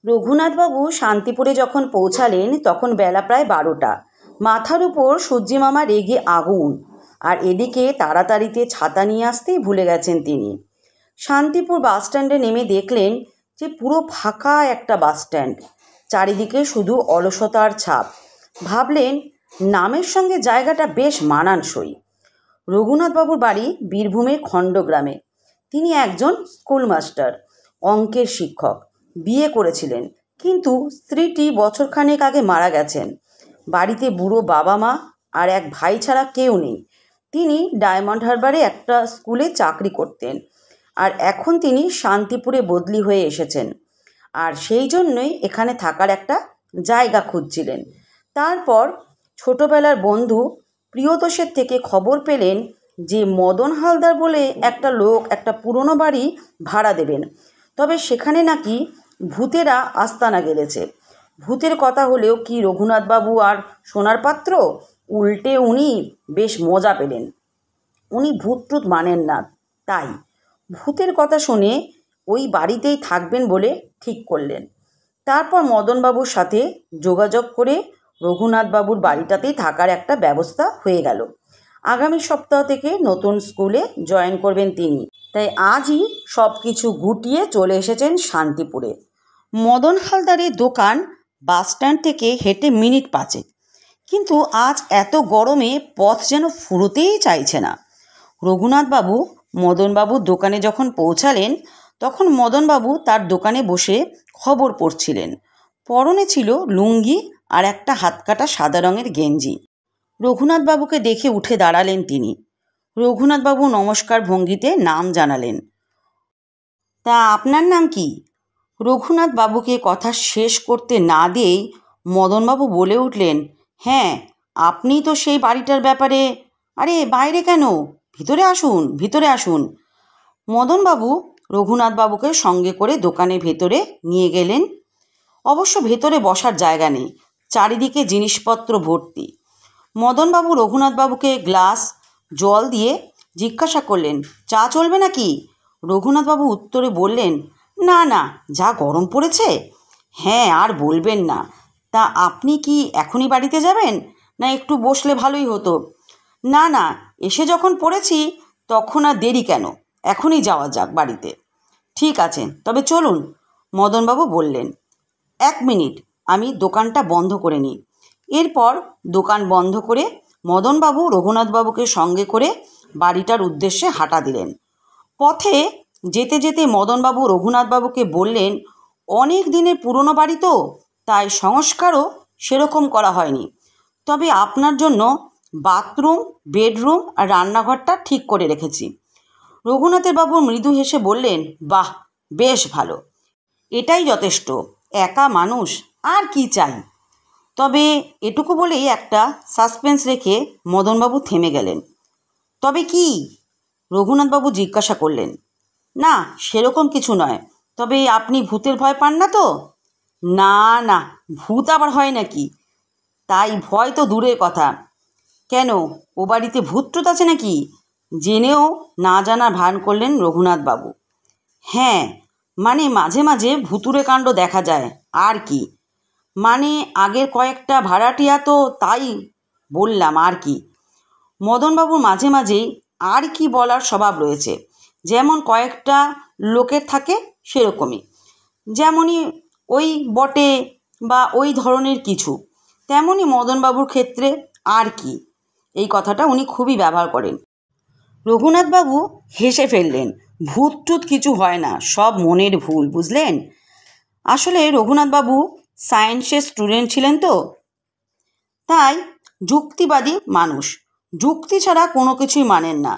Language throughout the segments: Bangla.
রঘুনাথবাবু শান্তিপুরে যখন পৌঁছালেন তখন বেলা প্রায় 12টা। মাথার উপর সূর্যিমামা রেগে আগুন, আর এদিকে তাড়াতাড়িতে ছাতা নিয়ে আসতেই ভুলে গেছেন তিনি। শান্তিপুর বাসস্ট্যান্ডে নেমে দেখলেন যে পুরো ফাঁকা একটা বাসস্ট্যান্ড, চারিদিকে শুধু অলসতার ছাপ। ভাবলেন নামের সঙ্গে জায়গাটা বেশ মানানসই। রঘুনাথবাবুর বাড়ি বীরভূমের খণ্ডগ্রামে। তিনি একজন স্কুলমাস্টার, অঙ্কের শিক্ষক। বিয়ে করেছিলেন, কিন্তু স্ত্রীটি বছরখানেক আগে মারা গেছেন। বাড়িতে বুড়ো বাবা মা আর এক ভাই ছাড়া কেউ নেই। তিনি ডায়মন্ড হারবারে একটা স্কুলে চাকরি করতেন, আর এখন তিনি শান্তিপুরে বদলি হয়ে এসেছেন, আর সেই জন্যই এখানে থাকার একটা জায়গা খুঁজছিলেন। তারপর ছোটবেলার বন্ধু প্রিয়তোষের থেকে খবর পেলেন যে মদন হালদার বলে একটা লোক একটা পুরনো বাড়ি ভাড়া দেবেন, তবে সেখানে নাকি ভূতেরা আস্তানা গেড়েছে। ভূতের কথা হলেও কি রঘুনাথবাবু আর সোনার পাত্র? উল্টে উনি বেশ মজা পেলেন। উনি ভূত টুত মানেন না, তাই ভূতের কথা শুনে ওই বাড়িতেই থাকবেন বলে ঠিক করলেন। তারপর মদনবাবুর সাথে যোগাযোগ করে রঘুনাথবাবুর বাড়িটাতেই থাকার একটা ব্যবস্থা হয়ে গেল। আগামী সপ্তাহ থেকে নতুন স্কুলে জয়েন করবেন তিনি, তাই আজই সব কিছু গুটিয়ে চলে এসেছেন শান্তিপুরে। মদন হালদারের দোকান বাসস্ট্যান্ড থেকে হেঁটে মিনিট 5, কিন্তু আজ এত গরমে পথ যেন ফুরোতেই চাইছে না। রঘুনাথবাবু মদনবাবুর দোকানে যখন পৌঁছালেন তখন মদনবাবু তার দোকানে বসে খবর পড়ছিলেন। পরনে ছিল লুঙ্গি আর একটা হাতকাটা সাদা রঙের গেঞ্জি। রঘুনাথবাবুকে দেখে উঠে দাঁড়ালেন তিনি। রঘুনাথবাবু নমস্কার ভঙ্গিতে নাম জানালেন। তা আপনার নাম কি? রঘুনাথবাবুকে কথা শেষ করতে না দিয়েই মদনবাবু বলে উঠলেন, হ্যাঁ, আপনি তো সেই বাড়িটার ব্যাপারে। আরে বাইরে কেন, ভিতরে আসুন, ভিতরে আসুন। মদনবাবু রঘুনাথবাবুকে সঙ্গে করে দোকানের ভেতরে নিয়ে গেলেন। অবশ্য ভেতরে বসার জায়গা নেই, চারিদিকে জিনিসপত্র ভর্তি। মদনবাবু রঘুনাথবাবুকে গ্লাস জল দিয়ে জিজ্ঞাসা করলেন, চা চলবে নাকি? রঘুনাথবাবু উত্তরে বললেন, না না, যা গরম পড়েছে। হ্যাঁ, আর বলবেন না। তা আপনি কি এখনই বাড়িতে যাবেন, না একটু বসলে ভালোই হতো? না না, এসে যখন পড়েছি তখন আর দেরি কেন, এখনই যাওয়া যাক বাড়িতে। ঠিক আছে, তবে চলুন, মদনবাবু বললেন। 1 মিনিট, আমি দোকানটা বন্ধ করে নিই। এরপর দোকান বন্ধ করে মদনবাবু রঘুনাথবাবুকে সঙ্গে করে বাড়িটার উদ্দেশ্যে হাঁটা দিলেন। পথে যেতে যেতে মদনবাবু রঘুনাথবাবুকে বললেন, অনেক দিনের পুরনো বাড়ি তো, তাই সংস্কারও সেরকম করা হয়নি, তবে আপনার জন্য বাথরুম, বেডরুম আর রান্নাঘরটা ঠিক করে রেখেছি। রঘুনাথের বাবু মৃদু হেসে বললেন, বাহ, বেশ ভালো, এটাই যথেষ্ট। একা মানুষ, আর কি চাই? তবে এটুকু বলেই একটা সাসপেন্স রেখে মদনবাবু থেমে গেলেন। তবে কি? রঘুনাথবাবু জিজ্ঞাসা করলেন। না, সেরকম কিছু নয়, তবে আপনি ভূতের ভয় পান না তো? না না, ভূত আবার হয় নাকি? তাই ভয় তো দূরের কথা। কেন, ও বাড়িতে ভূত টুত আছে নাকি? জেনেও না জানা ভান করলেন রঘুনাথবাবু। হ্যাঁ, মানে মাঝে মাঝে ভুতুড়ে কাণ্ড দেখা যায়, আর কি। মানে আগের কয়েকটা ভাড়াটিয়া তো, তাই বললাম আর কি। মদনবাবুর মাঝে মাঝেই আর কি বলার স্বভাব রয়েছে, যেমন কয়েকটা লোকের থাকে সেরকমই। যেমনই ওই বটে বা ওই ধরনের কিছু, তেমনই মদনবাবুর ক্ষেত্রে আর কি, এই কথাটা উনি খুবই ব্যবহার করেন। রঘুনাথবাবু হেসে ফেললেন। ভূত টুত কিছু হয় না, সব মনের ভুল, বুঝলেন? আসলে রঘুনাথবাবু সায়েন্সের স্টুডেন্ট ছিলেন তো, তাই যুক্তিবাদী মানুষ। যুক্তি ছাড়া কোনো কিছুই মানেন না,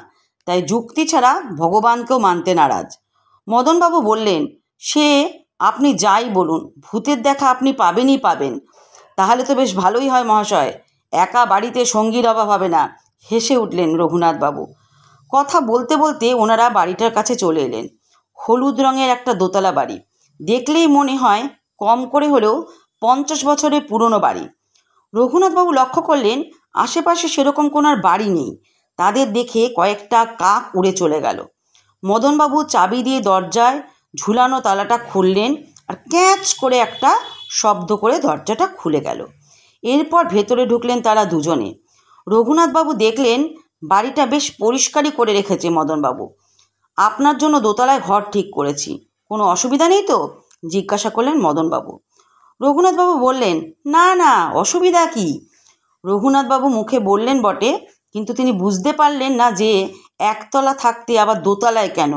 তাই যুক্তি ছাড়া ভগবানকেও মানতে নারাজ। মদনবাবু বললেন, সে আপনি যাই বলুন, ভূতের দেখা আপনি পাবেনই পাবেন। তাহলে তো বেশ ভালোই হয় মহাশয়, একা বাড়িতে সঙ্গীর অভাব হবে না। হেসে উঠলেন রঘুনাথবাবু। কথা বলতে বলতে ওনারা বাড়িটার কাছে চলে এলেন। হলুদ রঙের একটা দোতলা বাড়ি, দেখলেই মনে হয় কম করে হলেও 50 বছরের পুরনো বাড়ি। রঘুনাথবাবু লক্ষ্য করলেন আশেপাশে সেরকম কোনো আর বাড়ি নেই। তাদের দেখে কয়েকটা কাক উড়ে চলে গেল। মদনবাবু চাবি দিয়ে দরজায় ঝুলানো তালাটা খুললেন আর ক্যাচ করে একটা শব্দ করে দরজাটা খুলে গেল। এরপর ভেতরে ঢুকলেন তারা দুজনে। রঘুনাথবাবু দেখলেন বাড়িটা বেশ পরিষ্কারই করে রেখেছে মদনবাবু। আপনার জন্য দোতলায় ঘর ঠিক করেছি, কোনো অসুবিধা নেই তো? জিজ্ঞাসা করলেন মদনবাবু। রঘুনাথবাবু বললেন, না না, অসুবিধা কি? রঘুনাথবাবু মুখে বললেন বটে, কিন্তু তিনি বুঝতে পারলেন না যে একতলা থাকতে আবার দোতলায় কেন।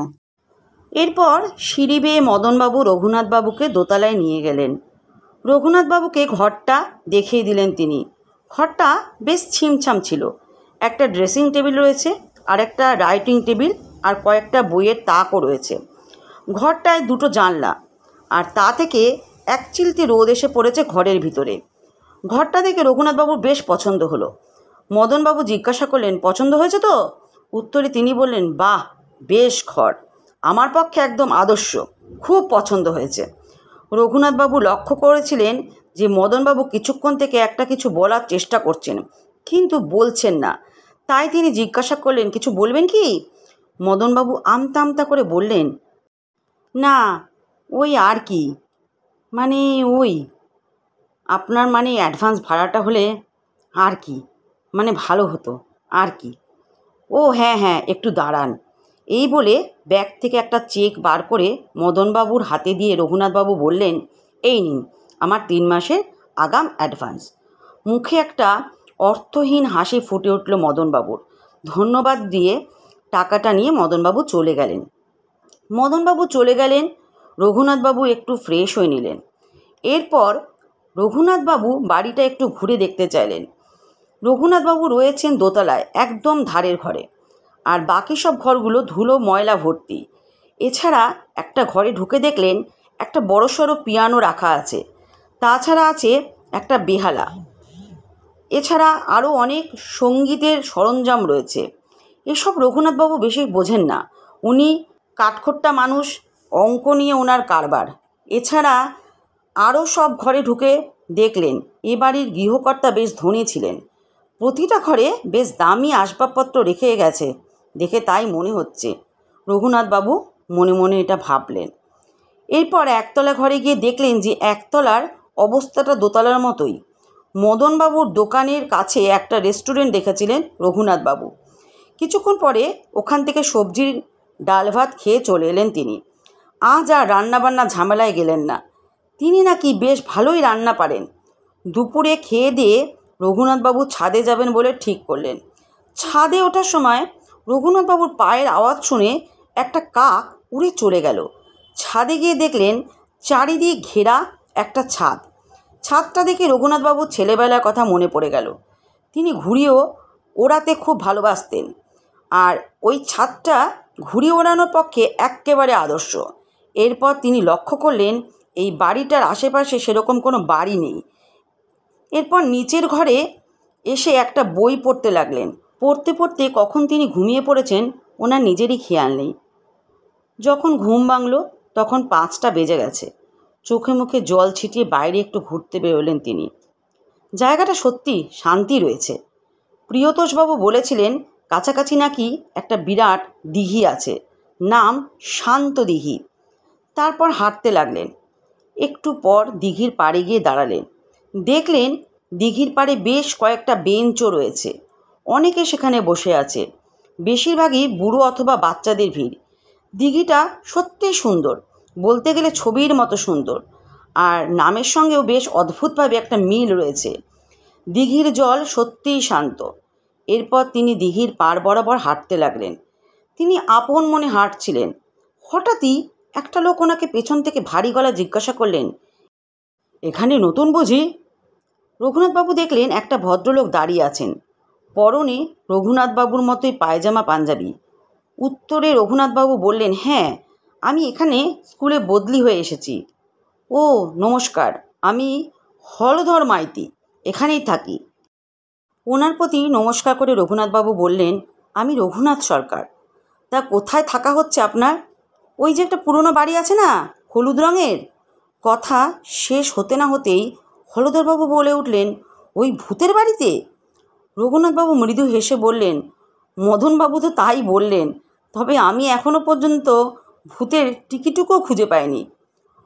এরপর সিঁড়ি বেয়ে মদনবাবু রঘুনাথবাবুকে দোতলায় নিয়ে গেলেন। রঘুনাথবাবুকে ঘরটা দেখিয়ে দিলেন তিনি। ঘরটা বেশ ছিমছাম ছিল। একটা ড্রেসিং টেবিল রয়েছে, আর একটা রাইটিং টেবিল, আর কয়েকটা বইয়ের তাকও রয়েছে। ঘরটায় দুটো জানলা, আর তা থেকে এক চিলতে রোদ এসে পড়েছে ঘরের ভিতরে। ঘরটা দেখে রঘুনাথবাবুর বেশ পছন্দ হলো। মদনবাবু জিজ্ঞাসা করলেন, পছন্দ হয়েছে তো? উত্তরে তিনি বললেন, বাহ, বেশ ঘর, আমার পক্ষে একদম আদর্শ, খুব পছন্দ হয়েছে। রঘুনাথবাবু লক্ষ্য করেছিলেন যে মদনবাবু কিছুক্ষণ থেকে একটা কিছু বলার চেষ্টা করছেন, কিন্তু বলছেন না। তাই তিনি জিজ্ঞাসা করলেন, কিছু বলবেন কি? মদনবাবু আমতা আমতা করে বললেন, না, ওই আর কি, মানে ওই আপনার মানে অ্যাডভান্স ভাড়াটা হলে আর কি, মানে ভালো হতো আর কি। ও হ্যাঁ হ্যাঁ, একটু দাঁড়ান। এই বলে ব্যাগ থেকে একটা চেক বার করে মদনবাবুর হাতে দিয়ে রঘুনাথবাবু বললেন, এই নিন আমার 3 মাসের আগাম অ্যাডভান্স। মুখে একটা অর্থহীন হাসি ফুটে উঠল মদনবাবুর। ধন্যবাদ দিয়ে টাকাটা নিয়ে মদনবাবু চলে গেলেন। রঘুনাথবাবু একটু ফ্রেশ হয়ে নিলেন। এরপর রঘুনাথবাবু বাড়িটা একটু ঘুরে দেখতে চাইলেন। রঘুনাথবাবু রয়েছেন দোতলায়, একদম ধারের ঘরে, আর বাকি সব ঘরগুলো ধুলো ময়লা ভর্তি। এছাড়া একটা ঘরে ঢুকে দেখলেন একটা বড়সড় পিয়ানো রাখা আছে, তাছাড়া আছে একটা বেহালা। এছাড়া আরও অনেক সঙ্গীতের সরঞ্জাম রয়েছে। এসব রঘুনাথবাবু বেশি বোঝেন না, উনি কাঠখোট্টা মানুষ, অঙ্ক নিয়ে ওনার কারবার। এছাড়া আরও সব ঘরে ঢুকে দেখলেন এ বাড়ির গৃহকর্তা বেশ ধনী ছিলেন। প্রতিটা ঘরে বেশ দামি আসবাবপত্র রেখে গেছে দেখে তাই মনে হচ্ছে। রঘুনাথবাবু মনে মনে এটা ভাবলেন। এরপর একতলা ঘরে গিয়ে দেখলেন যে একতলার অবস্থাটা দোতলার মতোই। মদনবাবুর দোকানের কাছে একটা রেস্টুরেন্ট দেখেছিলেন রঘুনাথবাবু। কিছুক্ষণ পরে ওখান থেকে সবজির ডাল ভাত খেয়ে চলে এলেন তিনি। আজ আর রান্নাবান্না ঝামেলায় গেলেন না, তিনি নাকি বেশ ভালোই রান্না পারেন। দুপুরে খেয়ে দিয়ে রঘুনাথবাবু ছাদে যাবেন বলে ঠিক করলেন। ছাদে ওঠার সময় রঘুনাথবাবুর পায়ের আওয়াজ শুনে একটা কাক উড়ে চলে গেল। ছাদে গিয়ে দেখলেন চারিদিক ঘেরা একটা ছাদ। ছাদটা দেখে রঘুনাথবাবুর ছেলেবেলার কথা মনে পড়ে গেল। তিনি ঘুড়িও ওড়াতে খুব ভালোবাসতেন, আর ওই ছাদটা ঘুড়ি ওড়ানোর পক্ষে এক্কেবারে আদর্শ। এরপর তিনি লক্ষ্য করলেন এই বাড়িটার আশেপাশে সেরকম কোনো বাড়ি নেই। এরপর নিচের ঘরে এসে একটা বই পড়তে লাগলেন। পড়তে পড়তে কখন তিনি ঘুমিয়ে পড়েছেন ওনার নিজেরই খেয়াল নেই। যখন ঘুম ভাঙল তখন 5টা বেজে গেছে। চোখে মুখে জল ছিটিয়ে বাইরে একটু ঘুরতে বেরোলেন তিনি। জায়গাটা সত্যি শান্তি রয়েছে। প্রিয়তোষবাবু বলেছিলেন কাছাকাছি নাকি একটা বিরাট দিঘি আছে, নাম শান্ত দিঘি। তারপর হাঁটতে লাগলেন। একটু পর দিঘির পাড়ে গিয়ে দাঁড়ালেন। দেখলেন দিঘির পাড়ে বেশ কয়েকটা বেঞ্চও রয়েছে, অনেকে সেখানে বসে আছে। বেশিরভাগই বুড়ো অথবা বাচ্চাদের ভিড়। দিঘিটা সত্যিই সুন্দর, বলতে গেলে ছবির মতো সুন্দর, আর নামের সঙ্গেও বেশ অদ্ভুতভাবে একটা মিল রয়েছে। দিঘির জল সত্যিই শান্ত। এরপর তিনি দিঘির পাড় বরাবর হাঁটতে লাগলেন। তিনি আপন মনে হাঁটছিলেন। হঠাৎই একটা লোক ওনাকে পেছন থেকে ভারী গলা জিজ্ঞাসা করলেন, এখানে নতুন বুঝি? রঘুনাথবাবু দেখলেন একটা ভদ্রলোক দাঁড়িয়ে আছেন, পরনে রঘুনাথবাবুর মতোই পায়জামা পাঞ্জাবি। উত্তরে রঘুনাথবাবু বললেন, হ্যাঁ, আমি এখানে স্কুলে বদলি হয়ে এসেছি। ও নমস্কার, আমি হলধর মাইতি, এখানেই থাকি। ওনার প্রতি নমস্কার করে রঘুনাথবাবু বললেন, আমি রঘুনাথ সরকার। তা কোথায় থাকা হচ্ছে আপনার? ওই যে একটা পুরনো বাড়ি আছে না, হলুদ রঙের। কথা শেষ হতে না হতেই হলধরবাবু বলে উঠলেন, ওই ভূতের বাড়িতে? রঘুনাথবাবু মৃদু হেসে বললেন, মদনবাবু তো তাই বললেন, তবে আমি এখনও পর্যন্ত ভূতের টিকিটুকুও খুঁজে পাইনি।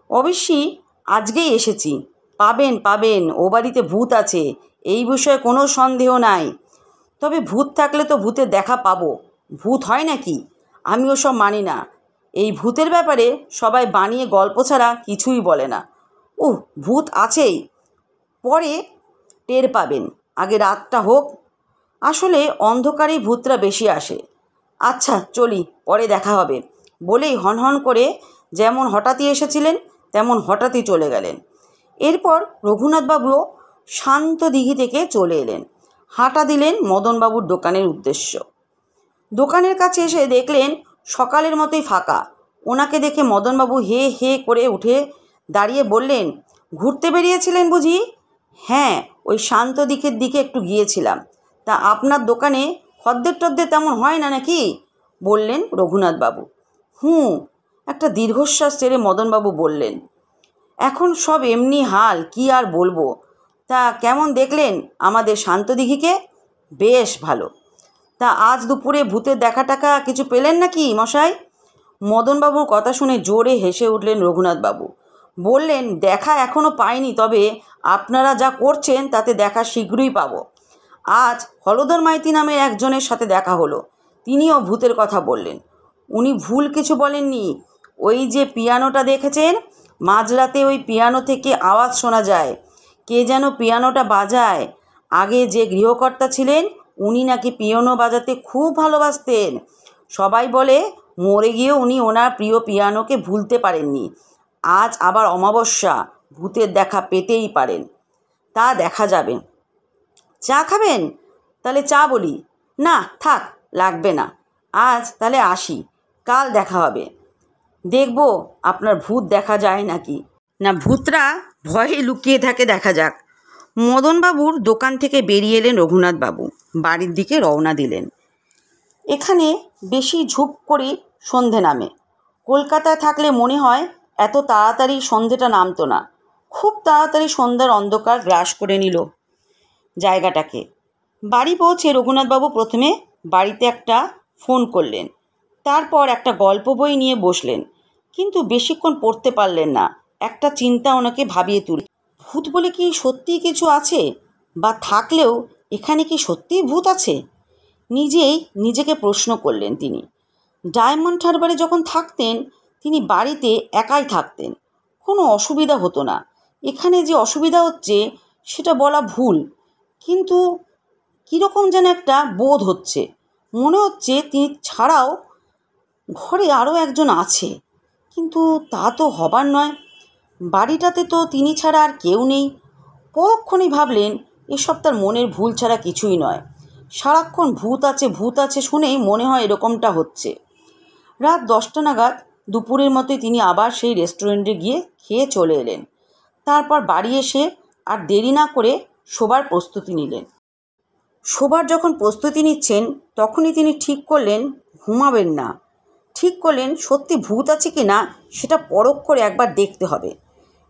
অবশ্যই আজকেই এসেছি। পাবেন পাবেন, ও বাড়িতে ভূত আছে, এই বিষয়ে কোনো সন্দেহ নাই। তবে ভূত থাকলে তো ভূতের দেখা পাবো। ভূত হয় নাকি? আমি ওসব মানি না। এই ভূতের ব্যাপারে সবাই বানিয়ে গল্প ছাড়া কিছুই বলে না। ভূত আছেই, পরে টের পাবেন, আগে রাতটা হোক। আসলে অন্ধকারেই ভূতরা বেশি আসে। আচ্ছা চলি, পরে দেখা হবে বলেই হনহন করে যেমন হঠাৎই এসেছিলেন তেমন হঠাৎই চলে গেলেন। এরপর রঘুনাথবাবুও শান্ত দিঘি থেকে চলে এলেন। হাঁটা দিলেন মদনবাবুর দোকানের উদ্দেশ্য। দোকানের কাছে এসে দেখলেন সকালের মতোই ফাঁকা। ওনাকে দেখে মদনবাবু হে হে করে উঠে দাঁড়িয়ে বললেন, ঘুরতে বেরিয়েছিলেন বুঝি? হ্যাঁ, ওই শান্ত দিকের দিকে একটু গিয়েছিলাম। তা আপনার দোকানে খদ্দের টদ্দের তেমন হয় না নাকি? বললেন রঘুনাথবাবু। একটা দীর্ঘশ্বাস ছেড়ে মদনবাবু বললেন, এখন সব এমনি হাল, কি আর বলবো। তা কেমন দেখলেন আমাদের শান্তদিঘিকে? বেশ ভালো। তা আজ দুপুরে ভূতের দেখা টাকা কিছু পেলেন নাকি মশাই? মদনবাবুর কথা শুনে জোরে হেসে উঠলেন রঘুনাথবাবু। বললেন, দেখা এখনও পাইনি, তবে আপনারা যা করছেন তাতে দেখা শীঘ্রই পাবো। আজ হলধর মাইতি নামের একজনের সাথে দেখা হলো। তিনিও ভূতের কথা বললেন। উনি ভুল কিছু বলেননি। ওই যে পিয়ানোটা দেখেছেন, মাঝরাতে ওই পিয়ানো থেকে আওয়াজ শোনা যায়। কে যেন পিয়ানোটা বাজায়। আগে যে গৃহকর্তা ছিলেন উনি নাকি পিয়ানো বাজাতে খুব ভালোবাসতেন। সবাই বলে মরে গিয়েও উনি ওনার প্রিয় পিয়ানোকে ভুলতে পারেননি। আজ আবার অমাবস্যা, ভূতের দেখা পেতেই পারেন। তা দেখা যাবে। চা খাবেন? তাহলে চা বলি। না থাক, লাগবে না। আজ তাহলে আসি, কাল দেখা হবে। দেখব আপনার ভূত দেখা যায় নাকি না ভূতরা ভয়ে লুকিয়ে থাকে, দেখা যাক। মদনবাবুর দোকান থেকে বেরিয়ে এলেন রঘুনাথবাবু। বাড়ির দিকে রওনা দিলেন। এখানে বেশি ঝুপ করে সন্ধে নামে। কলকাতায় থাকলে মনে হয় এত তাড়াতাড়ি সন্ধেটা নামতো না। খুব তাড়াতাড়ি সন্ধ্যার অন্ধকার গ্রাস করে নিল জায়গাটাকে। বাড়ি পৌঁছে রঘুনাথবাবু প্রথমে বাড়িতে একটা ফোন করলেন। তারপর একটা গল্প বই নিয়ে বসলেন, কিন্তু বেশিক্ষণ পড়তে পারলেন না। একটা চিন্তা ওনাকে ভাবিয়ে তুলল। ভূত বলে কি সত্যিই কিছু আছে? বা থাকলেও এখানে কি সত্যিই ভূত আছে? নিজেই নিজেকে প্রশ্ন করলেন তিনি। ডায়মন্ড হারবারে যখন থাকতেন তিনি বাড়িতে একাই থাকতেন, কোনো অসুবিধা হতো না। এখানে যে অসুবিধা হচ্ছে সেটা বলা ভুল, কিন্তু কীরকম যেন একটা বোধ হচ্ছে। মনে হচ্ছে তিনি ছাড়াও ঘরে আরও একজন আছে, কিন্তু তা তো হবার নয়। বাড়িটাতে তো তিনি ছাড়া আর কেউ নেই। পরক্ষণেই ভাবলেন এসব তার মনের ভুল ছাড়া কিছুই নয়। সারাক্ষণ ভূত আছে ভূত আছে শুনেই মনে হয় এরকমটা হচ্ছে। রাত 10টা নাগাদ দুপুরের মতোই তিনি আবার সেই রেস্টুরেন্টে গিয়ে খেয়ে চলে এলেন। তারপর বাড়ি এসে আর দেরি না করে শোবার প্রস্তুতি নিলেন। শোবার যখন প্রস্তুতি নিচ্ছেন তখনই তিনি ঠিক করলেন ঘুমাবেন না। ঠিক করলেন সত্যি ভূত আছে কি না সেটা পরখ করে একবার দেখতে হবে।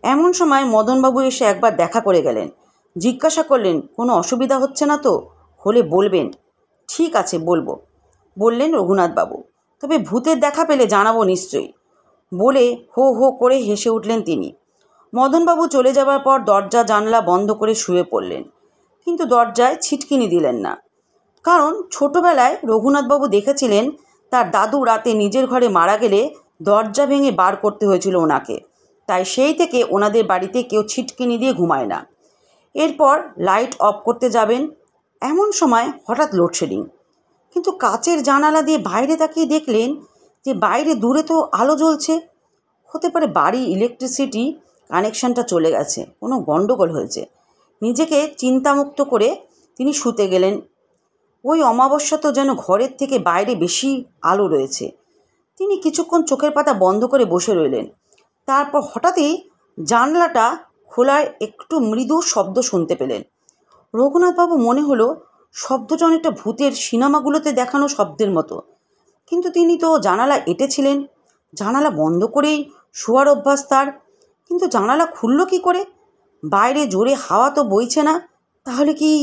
এমন সময় মদনবাবু এসে একবার দেখা করে গেলেন। জিজ্ঞাসা করলেন, কোনো অসুবিধা হচ্ছে না তো? হলে বলবেন। ঠিক আছে বলবো, বললেন রঘুনাথবাবু। তবে ভূতের দেখা পেলে জানাবো নিশ্চয়ই, বলে হো হো করে হেসে উঠলেন তিনি। মদনবাবু চলে যাবার পর দরজা জানলা বন্ধ করে শুয়ে পড়লেন, কিন্তু দরজায় ছিটকিনি দিলেন না। কারণ ছোটবেলায় রঘুনাথবাবু দেখেছিলেন তার দাদু রাতে নিজের ঘরে মারা গেলে দরজা ভেঙে বার করতে হয়েছিল ওনাকে। তাই সেই থেকে ওনাদের বাড়িতে কেউ ছিটকিনি দিয়ে ঘুমায় না। এরপর লাইট অফ করতে যাবেন, এমন সময় হঠাৎ লোডশেডিং। কিন্তু কাচের জানালা দিয়ে বাইরে তাকিয়ে দেখলেন যে বাইরে দূরে তো আলো জ্বলছে। হতে পারে বাড়ি ইলেকট্রিসিটি কানেকশানটা চলে গেছে, কোনো গণ্ডগোল হয়েছে। নিজেকে চিন্তামুক্ত করে তিনি শুতে গেলেন। ওই অমাবস্যা তো যেন ঘরের থেকে বাইরে বেশি আলো রয়েছে। তিনি কিছুক্ষণ চোখের পাতা বন্ধ করে বসে রইলেন। তারপর হঠাৎই জানলাটা খোলার একটু মৃদু শব্দ শুনতে পেলেন। রঘুনাথবাবু মনে হলো শব্দটা অনেকটা ভূতের সিনেমাগুলোতে দেখানো শব্দের মতো। কিন্তু তিনি তো জানালা এঁটেছিলেন, জানালা বন্ধ করেই শোয়ার অভ্যাস তার। কিন্তু জানালা খুলল কী করে? বাইরে জোরে হাওয়া তো বইছে না। তাহলে কি?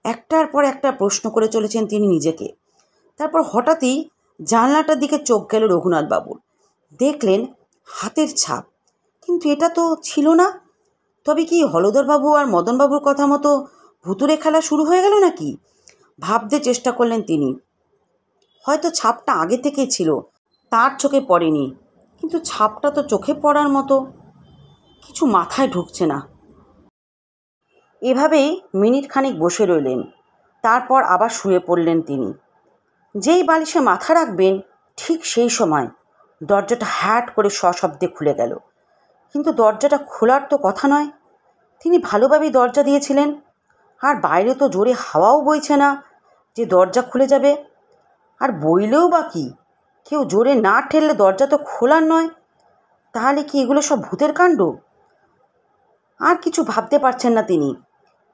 একটার পর একটা প্রশ্ন করে চলেছেন তিনি নিজেকে। তারপর হঠাৎই জানলাটার দিকে চোখ গেল রঘুনাথবাবুর। দেখলেন হাতের ছাপ। কিন্তু এটা তো ছিল না। তবে কি হলধরবাবু আর মদনবাবুর কথা মতো ভুতুড়ে খেলা শুরু হয়ে গেল নাকি? ভাবতে চেষ্টা করলেন তিনি। হয়তো ছাপটা আগে থেকেই ছিল, তার চোখে পড়েনি, কিন্তু ছাপটা তো চোখে পড়ার মতো। কিছু মাথায় ঢুকছে না। এভাবেই মিনিট খানিক বসে রইলেন। তারপর আবার শুয়ে পড়লেন তিনি। যেই বালিশে মাথা রাখবেন ঠিক সেই সময় দরজাটা হ্যাট করে সশব্দে খুলে গেল। কিন্তু দরজাটা খোলার তো কথা নয়। তিনি ভালোভাবেই দরজা দিয়েছিলেন, আর বাইরে তো জোরে হাওয়াও বইছে না যে দরজা খুলে যাবে। আর বইলেও বা কি, কেউ জোরে না ঠেললে দরজা তো খোলার নয়। তাহলে কি এগুলো সব ভূতের কাণ্ড? আর কিছু ভাবতে পারছেন না তিনি।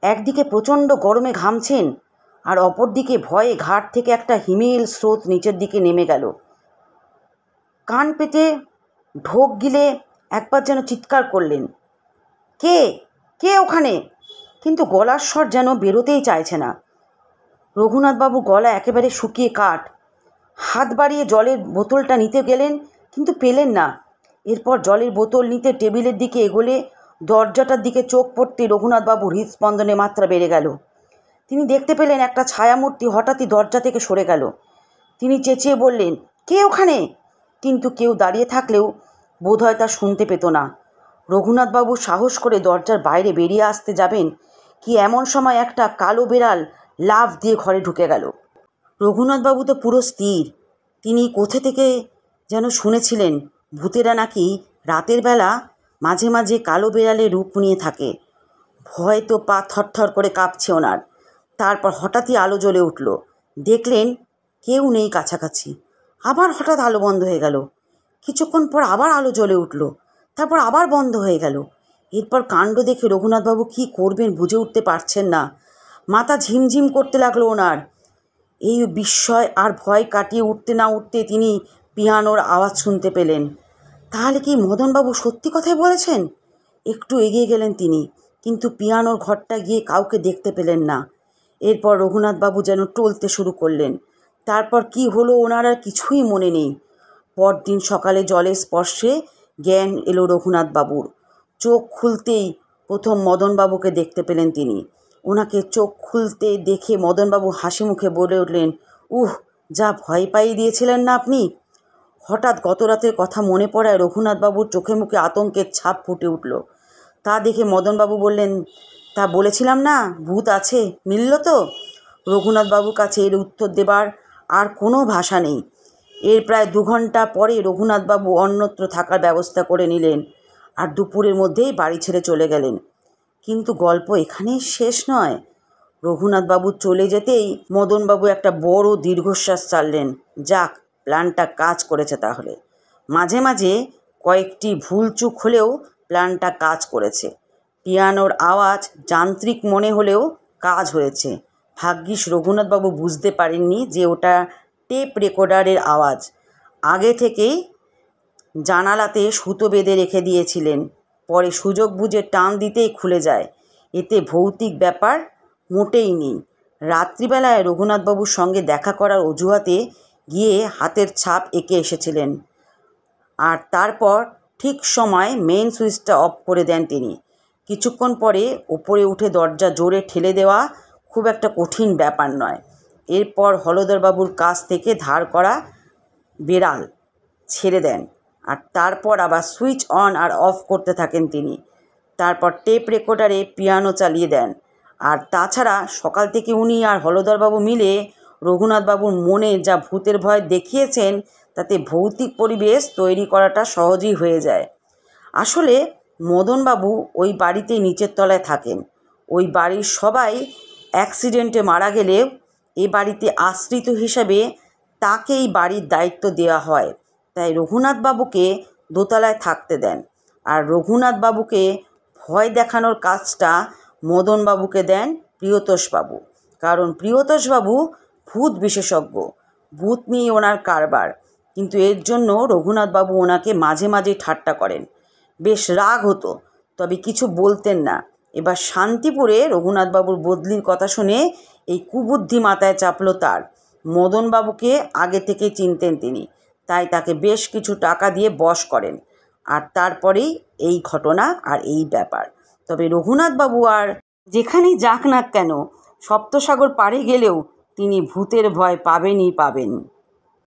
একদিকে প্রচণ্ড গরমে ঘামছেন, আর অপরদিকে ভয়ে ঘাট থেকে একটা হিমেল স্রোত নিচের দিকে নেমে গেল। কান পেতে ঢোক গিলে একবার যেন চিৎকার করলেন, কে কে ওখানে? কিন্তু গলার স্বর যেন বেরোতেই চাইছে না। রঘুনাথবাবু গলা একেবারে শুকিয়ে কাঠ। হাত বাড়িয়ে জলের বোতলটা নিতে গেলেন, কিন্তু পেলেন না। এরপর জলের বোতল নিতে টেবিলের দিকে এগোলে দরজাটার দিকে চোখ পড়তে রঘুনাথবাবুর হৃদস্পন্দনে মাত্রা বেড়ে গেল। তিনি দেখতে পেলেন একটা ছায়ামূর্তি হঠাৎই দরজা থেকে সরে গেল। তিনি চেঁচিয়ে বললেন, কে ওখানে? কিন্তু কেউ দাঁড়িয়ে থাকলেও বোধহয় তা শুনতে পেত না। রঘুনাথবাবু সাহস করে দরজার বাইরে বেরিয়ে আসতে যাবেন কি এমন সময় একটা কালো বেড়াল লাফ দিয়ে ঘরে ঢুকে গেল। রঘুনাথবাবু তো পুরো স্থির। তিনি কোথা থেকে যেন শুনেছিলেন ভূতেরা নাকি রাতের বেলা মাঝে মাঝে কালো বেড়ালের রূপ নিয়ে থাকে। ভয় তো পা থরথর করে কাঁপছে ওনার। তারপর হঠাৎই আলো জ্বলে উঠল। দেখলেন কেউ নেই কাছাকাছি। আবার হঠাৎ আলো বন্ধ হয়ে গেল। কিছুক্ষণ পর আবার আলো জ্বলে উঠল, তারপর আবার বন্ধ হয়ে গেল। এরপর কাণ্ড দেখে রঘুনাথবাবু কী করবেন বুঝে উঠতে পারছেন না। মাথা ঝিমঝিম করতে লাগলো ওনার। এই বিস্ময় আর ভয় কাটিয়ে উঠতে না উঠতে তিনি পিয়ানোর আওয়াজ শুনতে পেলেন। তাহলে কি মদনবাবু সত্যি কথাই বলেছেন? একটু এগিয়ে গেলেন তিনি, কিন্তু পিয়ানোর ঘরটা গিয়ে কাউকে দেখতে পেলেন না। এরপর রঘুনাথবাবু যেন টলতে শুরু করলেন। তারপর কি হলো ওনার আর কিছুই মনে নেই। পরদিন সকালে জলের স্পর্শে জ্ঞান এলো রঘুনাথবাবুর। চোখ খুলতেই প্রথম মদনবাবুকে দেখতে পেলেন তিনি। ওনাকে চোখ খুলতে দেখে মদনবাবু হাসি মুখে বলে উঠলেন, যা ভয় পাইয়ে দিয়েছিলেন না আপনি। হঠাৎ গত রাতের কথা মনে পড়ায় রঘুনাথবাবুর চোখে মুখে আতঙ্কের ছাপ ফুটে উঠল। তা দেখে মদনবাবু বললেন, তা বলেছিলাম না ভূত আছে, মিলল তো? রঘুনাথবাবুর কাছে এর উত্তর দেবার আর কোনো ভাষা নেই। এর প্রায় 2 ঘন্টা পরে রঘুনাথবাবু অন্যত্র থাকার ব্যবস্থা করে নিলেন, আর দুপুরের মধ্যেই বাড়ি ছেড়ে চলে গেলেন। কিন্তু গল্প এখানেই শেষ নয়। রঘুনাথবাবু চলে যেতেই মদনবাবু একটা বড় দীর্ঘশ্বাস ছাড়লেন। যাক, প্ল্যানটা কাজ করেছে তাহলে। মাঝে মাঝে কয়েকটি ভুলচুক হলেও প্ল্যানটা কাজ করেছে। পিয়ানোর আওয়াজ যান্ত্রিক মনে হলেও কাজ হয়েছে। ভাগ্যিস রঘুনাথবাবু বুঝতে পারেননি যে ওটা টেপ রেকর্ডারের আওয়াজ। আগে থেকেই জানালাতে সুতো বেঁধে রেখে দিয়েছিলেন, পরে সুযোগ বুঝে টান দিতেই খুলে যায়। এতে ভৌতিক ব্যাপার মোটেই নেই। রাত্রিবেলায় রঘুনাথবাবুর সঙ্গে দেখা করার অজুহাতে গিয়ে হাতের ছাপ এঁকে এসেছিলেন, আর তারপর ঠিক সময় মেইন সুইচটা অফ করে দেন তিনি। কিছুক্ষণ পরে ওপরে উঠে দরজা জোরে ঠেলে দেওয়া খুব একটা কঠিন ব্যাপার নয়। এরপর হলধরবাবুর কাছ থেকে ধার করা বেড়াল ছেড়ে দেন, আর তারপর আবার সুইচ অন আর অফ করতে থাকেন তিনি। তারপর টেপ রেকর্ডারে পিয়ানো চালিয়ে দেন। আর তাছাড়া সকাল থেকে উনি আর হলধরবাবু মিলে রঘুনাথবাবুর মনে যা ভূতের ভয় দেখিয়েছেন, তাতে ভৌতিক পরিবেশ তৈরি করাটা সহজই হয়ে যায়। আসলে মদনবাবু ওই বাড়িতেই নিচের তলায় থাকেন। ওই বাড়ির সবাই অ্যাক্সিডেন্টে মারা গেলেও এ বাড়িতে আশ্রিত হিসাবে তাকেই বাড়ির দায়িত্ব দেওয়া হয়। তাই রঘুনাথবাবুকে দোতলায় থাকতে দেন, আর রঘুনাথবাবুকে ভয় দেখানোর কাজটা মদনবাবুকে দেন প্রিয়তোষবাবু। কারণ প্রিয়তোষবাবু ভূত বিশেষজ্ঞ, ভূত নিয়ে ওনার কারবার। কিন্তু এর জন্য রঘুনাথবাবু ওনাকে মাঝে মাঝে ঠাট্টা করেন। বেশ রাগ হতো, তবে কিছু বলতেন না। এবার শান্তিপুরে রঘুনাথবাবুর বদলির কথা শুনে এই কুবুদ্ধি মাথায় চাপল তার। মদনবাবুকে আগে থেকে চিনতেন তিনি, তাই তাকে বেশ কিছু টাকা দিয়ে বশ করেন। আর তারপরেই এই ঘটনা আর এই ব্যাপার। তবে রঘুনাথবাবু আর যেখানেই যাক না কেন, সপ্তসাগর পাড়ে গেলেও তিনি ভূতের ভয় পাবেনই পাবেন।